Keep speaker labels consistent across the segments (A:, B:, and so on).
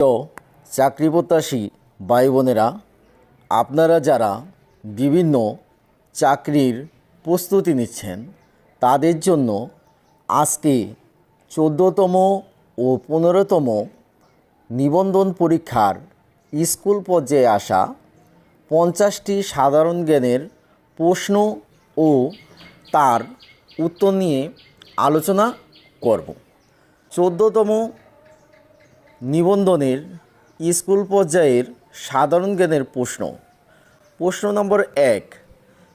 A: তো চাকরিপ্রত্যাশী ভাই বোনেরা, আপনারা যারা বিভিন্ন চাকরির প্রস্তুতি নিচ্ছেন তাদের জন্য আজকে 14তম ও 15তম নিবন্ধন পরীক্ষার স্কুল পর্যায়ে আসা 50টি সাধারণ জ্ঞানের প্রশ্ন ও তার উত্তর নিয়ে আলোচনা করব। 14তম নিবন্ধনের স্কুল পর্যায়ের সাধারণ জ্ঞানের প্রশ্ন নম্বর 1।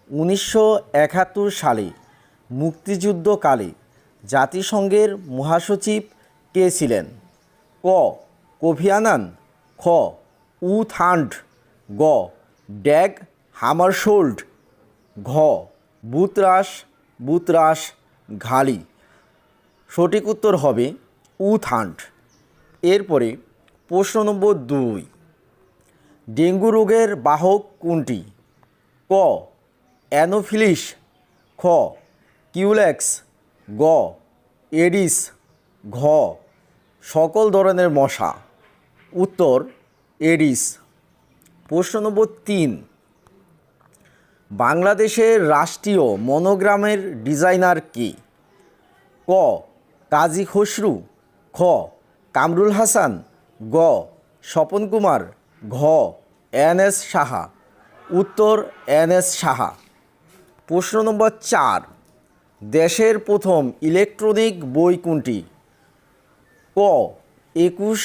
A: 1971 সালে মুক্তিযুদ্ধকালে জাতিসংঘের মহাসচিব কে ছিলেন? ক কোফি আনান, খ উ থান্ড, গ ড্যাগ হামারশোল্ড, ঘ বুতরাস ঘালি। সঠিক উত্তর হবে উ থান্ড। এরপরে প্রশ্ন নম্বর 2। ডেঙ্গু রোগের বাহক কোনটি? ক অ্যানোফিলিস, খ কিউলেক্স, গ এডিস, ঘ সকল ধরনের মশা। উত্তর এডিস। প্রশ্ন নম্বর 3। বাংলাদেশের রাষ্ট্রীয় মনোগ্রামের ডিজাইনার কে? ক কাজী খসরু, খ কামরুল হাসান, গ স্বপন কুমার, ঘ এন.এস. সাহা। উত্তর এন.এস. সাহা। প্রশ্ন নম্বর 4। দেশের প্রথম ইলেকট্রনিক বই কোনটি? ক 21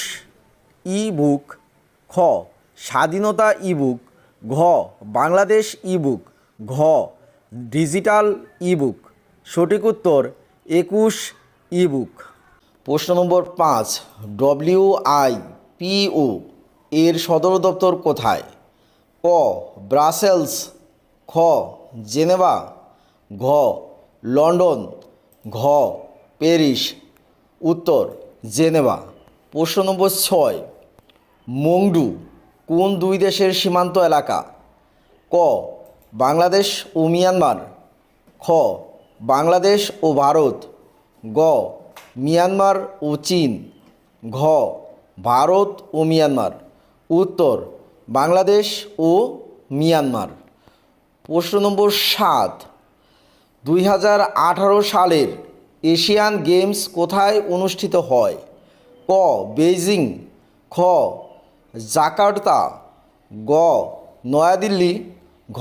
A: ই-বুক, খ স্বাধীনতা ইবুক, ঘ বাংলাদেশ ইবুক, ঘ ডিজিটাল ইবুক। সঠিক উত্তর 21 ইবুক। প্রশ্ন নম্বর 5। WIPO এর সদর দপ্তর কোথায়? ক ব্রাসেলস, খ জেনেভা, ঘ লন্ডন, ঘ প্যারিস। উত্তর জেনেভা। প্রশ্ন নম্বর 6। মংডু কোন দুই দেশের সীমান্ত এলাকা? ক বাংলাদেশ ও মিয়ানমার, খ বাংলাদেশ ও ভারত, গ মিয়ানমার ও চীন, ঘ ভারত ও মিয়ানমার। উত্তর বাংলাদেশ ও মিয়ানমার। প্রশ্ন নম্বর 7। 2018 সালের এশিয়ান গেমস কোথায় অনুষ্ঠিত হয়? ক বেইজিং, খ জাকার্তা, গ নয়াদিল্লি, ঘ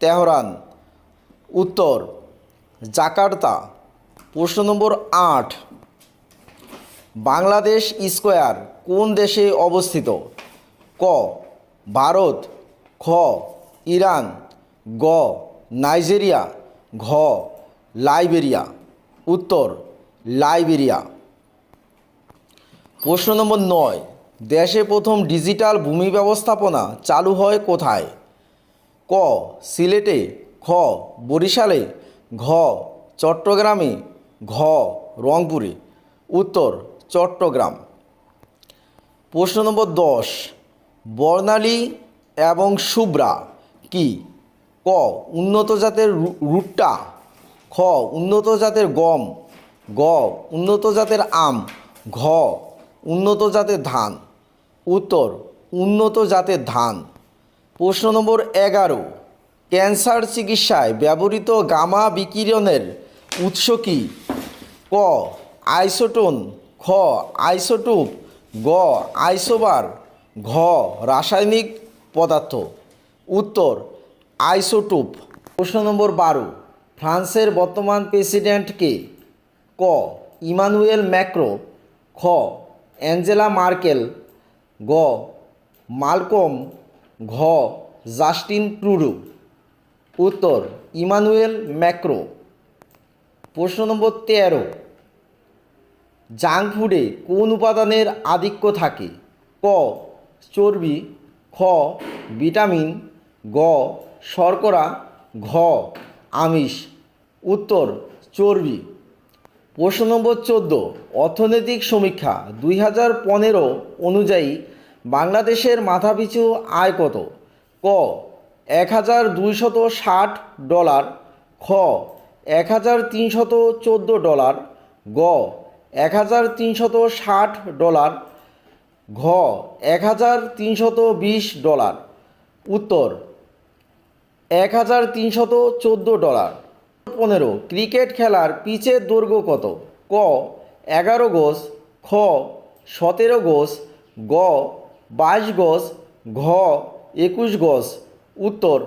A: তেহরান। উত্তর জাকার্তা। প্রশ্ন নম্বর 8। বাংলাদেশ স্কোয়ার কোন দেশে অবস্থিত? ক ভারত, খ ইরান, গ নাইজেরিয়া, ঘ লাইবেরিয়া। উত্তর লাইবেরিয়া। প্রশ্ন নম্বর 9। দেশে প্রথম ডিজিটাল ভূমি ব্যবস্থাপনা চালু হয় কোথায়? ক সিলেটে, খ বরিশালে, ঘ চট্টগ্রামে, ঘ রংপুরে। উত্তর চট্টগ্রাম। প্রশ্ন নম্বর 10। বর্ণালী এবং শুভ্রা কি? ক উন্নত জাতের ভুট্টা, খ উন্নত জাতের গম, গ উন্নত জাতের আম, ঘ উন্নত জাতের ধান। উত্তর উন্নত জাতের ধান। প্রশ্ন নম্বর 11। ক্যান্সার চিকিৎসায় ব্যবহৃত গামা বিকিরণের উৎস কী? ক আইসোটোন, খ আইসোটোপ, গ আইসোবার, ঘ রাসায়নিক পদার্থ। উত্তর আইসোটোপ। প্রশ্ন নম্বর 12। ফ্রান্সের বর্তমান প্রেসিডেন্ট কে? ক ইমানুয়েল ম্যাক্রো, খ অ্যাঞ্জেলা মার্কেল, গ মালকম, ঘ জাস্টিন ট্রুডো। উত্তর ইমানুয়েল ম্যাক্রো। প্রশ্ন নম্বর 13। জাঙ্ক ফুডে কোন উপাদানের আধিক্য থাকে? ক চর্বি, খ ভিটামিন, গ শর্করা, ঘ আমিষ। উত্তর চর্বি। প্রশ্ন নম্বর 14। অর্থনৈতিক সমীক্ষা 2015 অনুযায়ী বাংলাদেশের মাথাপিছু আয় কত? ক $1260, খ $1314, গ $1360, ঘ 1320 ডলার। উত্তর 1314 ডলার। 15 ক্রিকেট খেলার পিচের দৈর্ঘ্য কত? ক 11 গজ, খ 17 গজ, গ 22 গজ, ঘ 21 গজ। উত্তর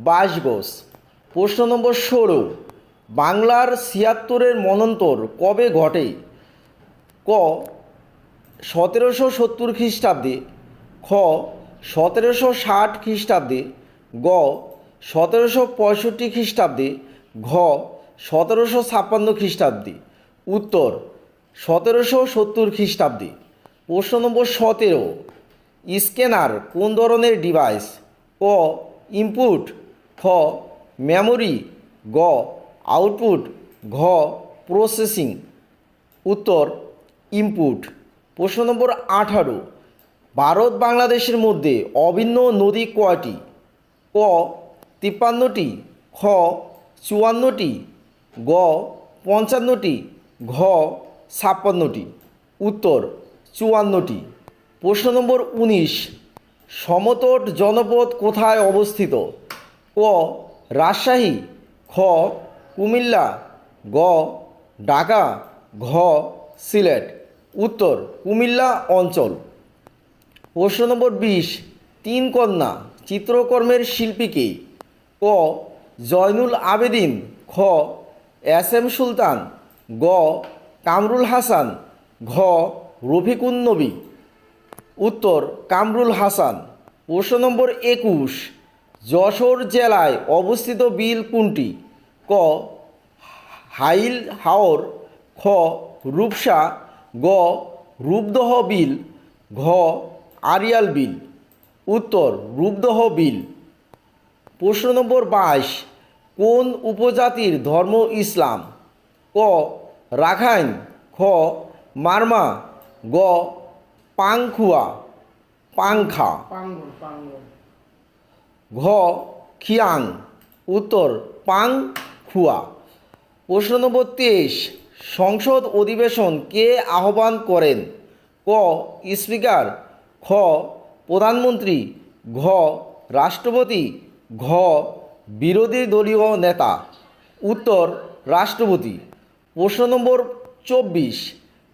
A: 22 গজ। প্রশ্ন নম্বর 16 বাংলার ৭৬-এর মন্বন্তর কবে ঘটে? ক 1770 খ্রিস্টাব্দে, খ 1760 খ্রিস্টাব্দে, গ 1765 খ্রিস্টাব্দে, ঘ 1756 খ্রিস্টাব্দে। উত্তর 1770 খ্রিস্টাব্দে। প্রশ্ন নম্বর 17 স্ক্যানার কোন ধরনের ডিভাইস? ক ইনপুট, খ মেমোরি, গ আউটপুট, ঘ প্রসেসিং। উত্তর ইনপুট। প্রশ্ন নম্বর 18 ভারত বাংলাদেশের মধ্যে অভিন্ন নদী কয়টি? ক 53টি, খ 54টি, গ 55টি, ঘ 56টি। উত্তর 54টি। প্রশ্ন নম্বর 19 সমতট জনপদ কোথায় অবস্থিত? ক রাজশাহী, খ কুমিল্লা, গ ঢাকা, ঘ সিলেট। উত্তর কুমিল্লা অঞ্চল। প্রশ্ন নম্বর 20 তিন কন্যা চিত্রকর্মের শিল্পী কে? ক জয়নুল আবেদিন, খ এস এম সুলতান, গ কামরুল হাসান, ঘ রফিকুন নবী। উত্তর কামরুল হাসান। প্রশ্ন নম্বর 21 যশোর জেলায় অবস্থিত বিল কোনটি? ক হাইল হাওর, খ রূপসা, গ রূপদহ বিল, ঘ আরিয়াল বিল। উত্তর রূপদহ বিল। প্রশ্ন নম্বর 22 কোন উপজাতির ধর্ম ইসলাম? ক রাখাইন, খ মারমা, গ পাংখুয়া পাংখা, ঘ খিয়াং। উত্তর পাংখুয়া। প্রশ্ন নম্বর 23 সংসদ অধিবেশন কে আহ্বান করেন? ক স্পিকার, খ প্রধানমন্ত্রী, ঘ রাষ্ট্রপতি, ঘ বিরোধী দলীয় নেতা। উত্তর রাষ্ট্রপতি। প্রশ্ন নম্বর 24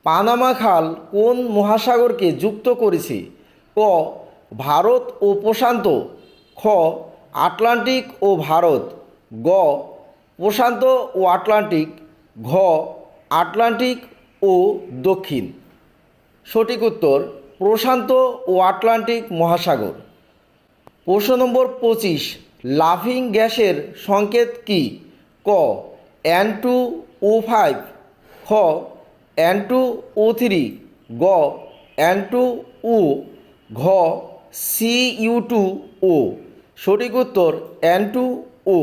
A: পানামা খাল কোন মহাসাগরকে যুক্ত করেছে? ক ভারত ও প্রশান্ত, খ আটলান্টিক ও ভারত, গ প্রশান্ত ও আটলান্টিক, ঘ আটলান্টিক ও দক্ষিণ। সঠিক উত্তর প্রশান্ত ও আটলান্টিক মহাসাগর। প্রশ্ন নম্বর 25 লাফিং গ্যাসের সংকেত কি? ক N2O5, খ N2O3, গ N2O, ঘ Cu2O। সঠিক উত্তর N2O।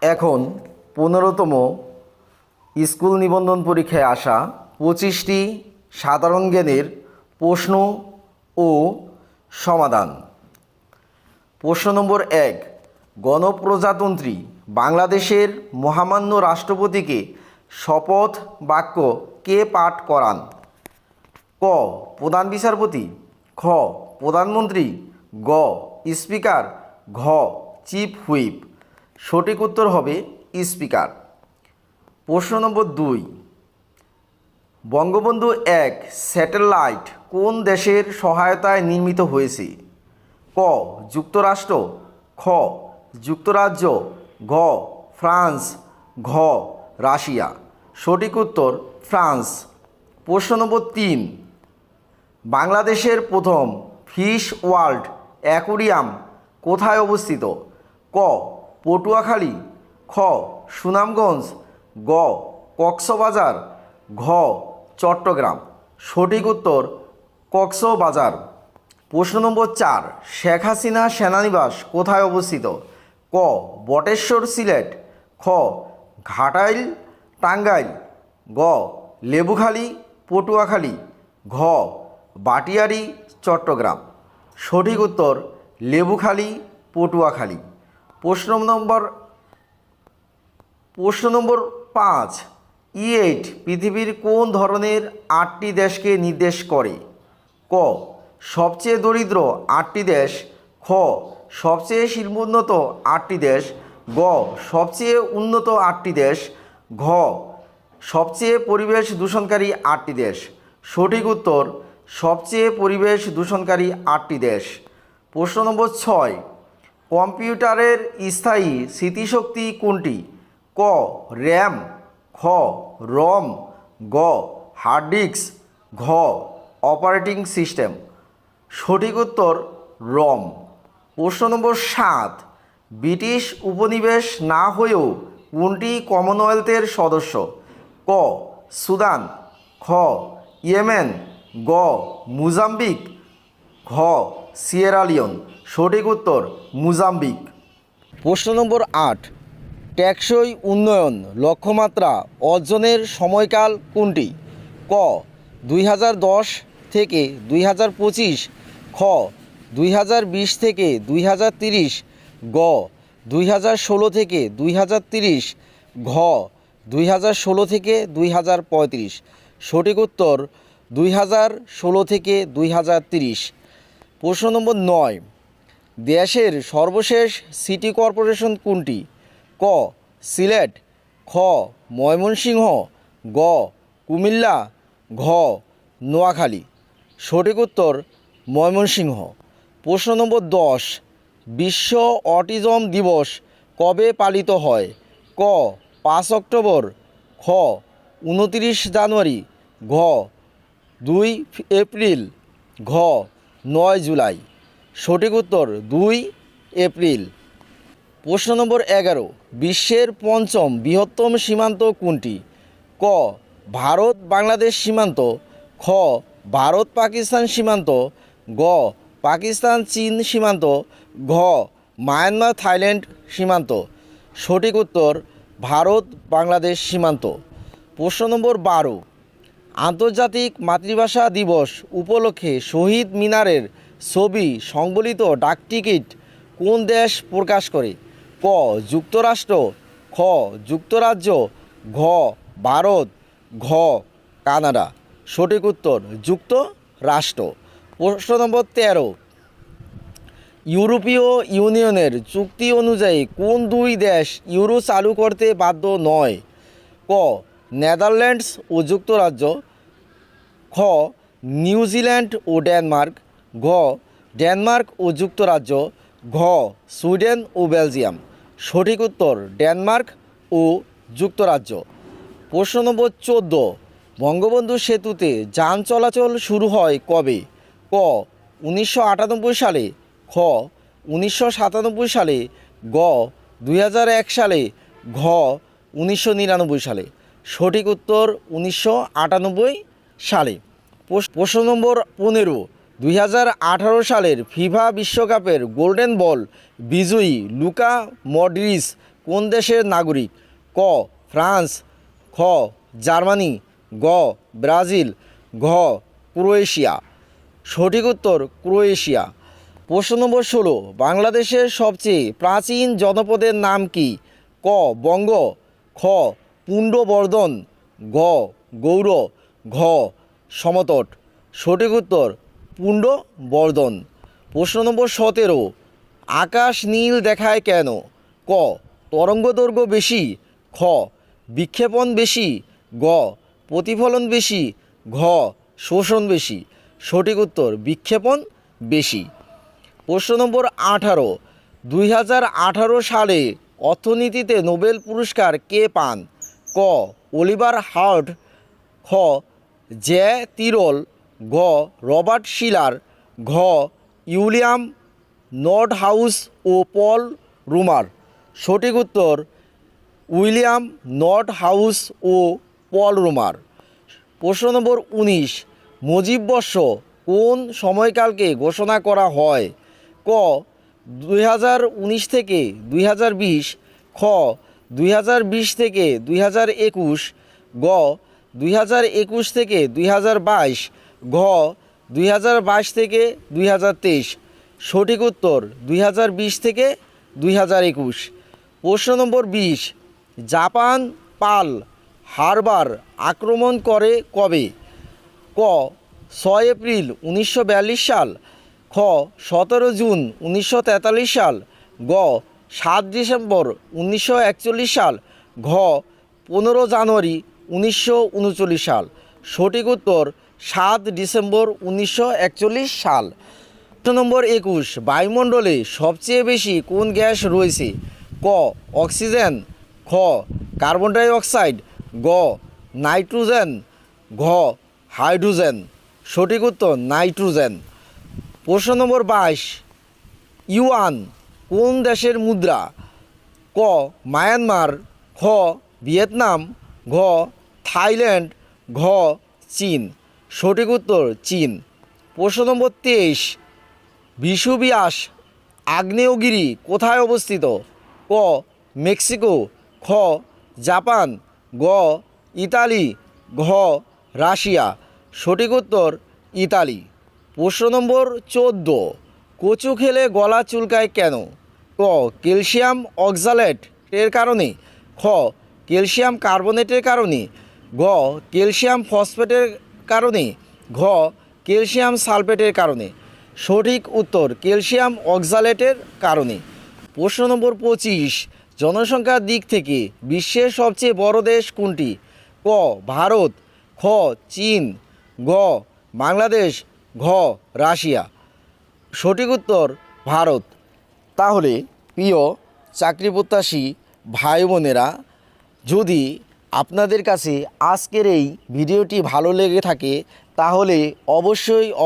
A: এখন 15তম স্কুল নিবন্ধন পরীক্ষায় আসা 25টি সাধারণ জ্ঞানের প্রশ্ন ও সমাধান। প্রশ্ন নম্বর 1 গণপ্রজাতন্ত্রী বাংলাদেশের মহামান্য রাষ্ট্রপতিকে শপথ বাক্য কে পাঠ করান? ক প্রধান বিচারপতি, খ প্রধানমন্ত্রী, গ স্পিকার, ঘ চিফ হুইপ। সঠিক উত্তর হবে স্পিকার। প্রশ্ন নম্বর 2 বঙ্গবন্ধু 1 স্যাটেলাইট কোন দেশের সহায়তায় নির্মিত হয়েছে? ক যুক্তরাষ্ট্র, খ যুক্তরাজ্য, ঘ ফ্রান্স, ঘ রাশিয়া। সঠিক উত্তর ফ্রান্স। প্রশ্ন নম্বর 3 বাংলাদেশের প্রথম ফিশ ওয়ার্ল্ড অ্যাকোয়ারিয়াম কোথায় অবস্থিত? ক পটুয়াখালী, খ সুনামগঞ্জ, গ কক্সবাজার, ঘ চট্টগ্রাম। সঠিক উত্তর কক্সবাজার। প্রশ্ন নম্বর 4 শেখ হাসিনা সেনানিবাস কোথায় অবস্থিত? ক বটেশ্বর সিলেট, খ ঘাটাইল টাঙ্গাইল, গ লেবুখালী পটুয়াখালী, ঘ বাটিয়ারি চট্টগ্রাম। সঠিক উত্তর লেবুখালী পটুয়াখালী। প্রশ্ন নম্বর 5 E8 পৃথিবীর কোন ধরনের 8টি দেশকে নির্দেশ করে? ক সবচেয়ে দরিদ্র 8টি দেশ, খ সবচেয়ে শিল্পোন্নত 8টি দেশ, গ সবচেয়ে উন্নত 8টি দেশ, ঘ সবচেয়ে পরিবেশ দূষণকারী 8টি দেশ। সঠিক উত্তর সবচেয়ে পরিবেশ দূষণকারী 8টি দেশ। প্রশ্ন নম্বর 6, কম্পিউটারের স্থায়ী স্মৃতিশক্তি কোনটি? ক র্যাম, খ রম, গ হার্ড ডিস্ক, ঘ অপারেটিং সিস্টেম। সঠিক উত্তর রম। প্রশ্ন নম্বর 7, ব্রিটিশ উপনিবেশ না হয়েও কোনটি কমনওয়েলথের সদস্য? ক সুদান, খ ইয়েমেন, গ মোজাম্বিক, ঘ সিয়েরা লিওন। সঠিক উত্তর মোজাম্বিক। প্রশ্ন নম্বর 8, টেকসই উন্নয়ন লক্ষ্যমাত্রা অর্জনের সময়কাল কোনটি? ক 2010 থেকে 2025, খ 2020 থেকে 2030, গ 2016 থেকে 2030, ঘ 2016 থেকে 2035। সঠিক উত্তর 2016 থেকে 2030। প্রশ্ন নম্বর 9, দেশের সর্বশেষ সিটি কর্পোরেশন কোনটি? ক সিলেট, খ ময়মনসিংহ, গ কুমিল্লা, ঘ নোয়াখালী। সঠিক উত্তর ময়মনসিংহ। প্রশ্ন নম্বর 10, বিশ্ব অটিজম দিবস কবে পালিত হয়? ক 5 অক্টোবর, খ 29 জানুয়ারি, ঘ 2 এপ্রিল, ঘ 9 জুলাই। সঠিক উত্তর 2 এপ্রিল। প্রশ্ন নম্বর 11, বিশ্বের পঞ্চম বৃহত্তম সীমান্ত কোনটি? ক ভারত বাংলাদেশ সীমান্ত, খ ভারত পাকিস্তান সীমান্ত, গ পাকিস্তান চীন সীমান্ত, ঘ মায়ানমার থাইল্যান্ড সীমান্ত। সঠিক উত্তর ভারত বাংলাদেশ সীমান্ত। প্রশ্ন নম্বর 12, আন্তর্জাতিক মাতৃভাষা দিবস উপলক্ষে শহীদ মিনারের ছবি সংবলিত ডাকটিকিট কোন দেশ প্রকাশ করে? ক যুক্তরাষ্ট্র, খ যুক্তরাজ্য, ঘ ভারত, ঘ কানাডা। সঠিক উত্তর যুক্তরাষ্ট্র। প্রশ্ন নম্বর 13, ইউরোপীয় ইউনিয়নের চুক্তি অনুযায়ী কোন 2 দেশ ইউরো চালু করতে বাধ্য নয়? ক নেদারল্যান্ডস ও যুক্তরাজ্য, খ নিউজিল্যান্ড ও ডেনমার্ক, ঘ ডেনমার্ক ও যুক্তরাজ্য, ঘ সুইডেন ও বেলজিয়াম। সঠিক উত্তর ডেনমার্ক ও যুক্তরাজ্য। প্রশ্ন নম্বর 14, বঙ্গবন্ধু সেতুতে যান চলাচল শুরু হয় কবে? ক 1998 সালে, খ 1997 সালে, গ 2001 সালে, ঘ 1999 সালে। সঠিক উত্তর 1998 সালে। প্রশ্ন নম্বর 15, 2018 সালের ফিফা বিশ্বকাপের গোল্ডেন বল বিজয়ী লুকা মডরিচ কোন দেশের নাগরিক? ক ফ্রান্স, খ জার্মানি, গ ব্রাজিল, ঘ ক্রোয়েশিয়া। সঠিক উত্তর ক্রোয়েশিয়া। প্রশ্ন নম্বর 16, বাংলাদেশের সবচেয়ে প্রাচীন জনপদের নাম কি? ক বঙ্গ, খ পুণ্ড্রবর্ধন, গ গৌড়, ঘ সমতট। সঠিক উত্তর পুণ্ড্রবর্ধন। প্রশ্ন নম্বর 17, আকাশ নীল দেখায় কেন? ক তরঙ্গদৈর্ঘ্য বেশি, খ বিক্ষেপণ বেশি, গ প্রতিফলন বেশি, ঘ শোষণ বেশি। সঠিক উত্তর বিক্ষেপণ বেশি। প্রশ্ন নম্বর 18, 2018 সালে অর্থনীতিতে নোবেল পুরস্কার কে পান? ক অলিভার হার্ট, খ জে তিরল, ঘ রবার্ট শিলার, ঘ উইলিয়াম নর্ডহাউস ও পল রুমার। সঠিক উত্তর উইলিয়াম নর্ডহাউস ও পল রুমার। প্রশ্ন নম্বর 19, মুজিব বর্ষ কোন সময়কালকে ঘোষণা করা হয়? ক 2019 থেকে 2020, খ 2020 থেকে 2021, গ 2021 থেকে 2022, ঘ 2022 থেকে 2023। সঠিক উত্তর 2020 থেকে 2021। প্রশ্ন নম্বর 20, জাপান পার্ল হারবার আক্রমণ করে কবে? ক 6 এপ্রিল 1942 সাল, খ 17 জুন 1943 সাল, গ 7 ডিসেম্বর 1941 সাল, ঘ 15 জানুয়ারি 1939 সাল। সঠিক উত্তর 7 ডিসেম্বর 1941 সাল। প্রশ্ন নম্বর 21, বায়ুমণ্ডলে সবচেয়ে বেশি কোন গ্যাস রয়েছে? ক অক্সিজেন, খ কার্বন ডাই অক্সাইড, গ নাইট্রোজেন, ঘ হাইড্রোজেন। সঠিক উত্তর নাইট্রোজেন। প্রশ্ন নম্বর 22, ইউয়ান কোন দেশের মুদ্রা? ক মায়ানমার, খ ভিয়েতনাম, ঘ থাইল্যান্ড, ঘ চীন। সঠিক উত্তর চীন। প্রশ্ন নম্বর 23, ভিসুভিয়াস আগ্নেয়গিরি কোথায় অবস্থিত? ক মেক্সিকো, খ জাপান, গ ইতালি, ঘ রাশিয়া। সঠিক উত্তর ইতালি। প্রশ্ন নম্বর 14, কচু খেলে গলা চুলকায় কেন? ক ক্যালসিয়াম অক্সালেটের কারণে, খ ক্যালসিয়াম কার্বনেটের কারণে, গ ক্যালসিয়াম ফসফেটের কারণে, ঘ ক্যালসিয়াম সালফেটের কারণে। সঠিক উত্তর ক্যালসিয়াম অক্সালেটের কারণে। প্রশ্ন নম্বর 25, জনসংখ্যার দিক থেকে বিশ্বের সবচেয়ে বড় দেশ কোনটি? ক ভারত, খ চীন, গ বাংলাদেশ, ঘ রাশিয়া। সঠিক উত্তর ভারত। তাহলে প্রিয় চাকরি প্রত্যাশী ভাই বোনেরা, যদি আপনাদের কাছে আজকের এই ভিডিওটি ভালো লেগে থাকে তাহলে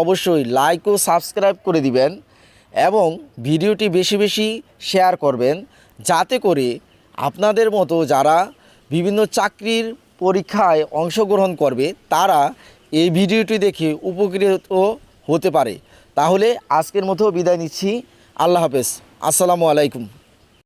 A: অবশ্যই লাইক ও সাবস্ক্রাইব করে দিবেন এবং ভিডিওটি বেশি বেশি শেয়ার করবেন, যাতে করে আপনাদের মতো যারা বিভিন্ন চাকরির পরীক্ষায় অংশগ্রহণ করবে তারা এই ভিডিওটি দেখে উপকৃত হতে পারে। তাহলে আজকের মতো বিদায় নিচ্ছি। আল্লাহ হাফেজ। আসসালামু আলাইকুম।